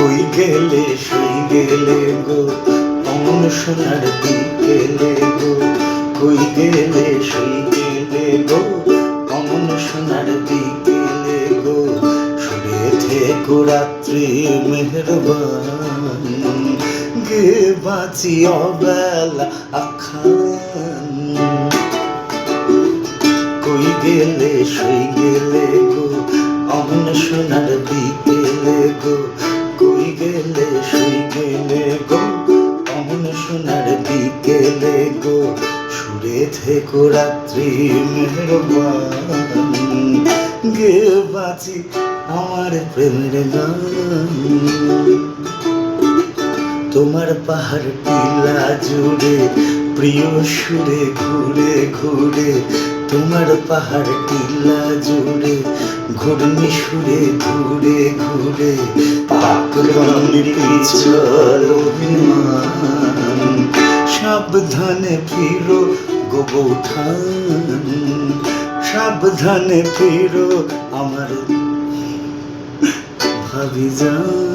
কই গেলে সই গেলে গো অমন সোনার বিকেলে গো, কই গেলে সই গেলে গো অমন সোনার বিকেলে গো, সুরে থেকো রাত্রি মেহেরবান, গে বাঁচি অবেলা আখান। কই গেলে সই গেলে গো অমন সোনার বিকেলে গো, কই গেলে সই গেলে গো অমন সোনার বিকেলে গো, সুরে থেকো রাত্রি মেহেরবান, গে বাঁচি আমার প্রেমের গান। তোমার পাহাড় টিলা জুড়ে প্রিয় সুরে ঘুরে ঘুরে, তোমার পাহাড় টিলা জুড়ে ঘূর্ণি সুরে ঘুরে ঘুরে, পাকড়ানির পিছল অভিমান, সাবধানে ফিরো গো বৌঠান, সাবধানে ফিরো আমার ভাবি যান।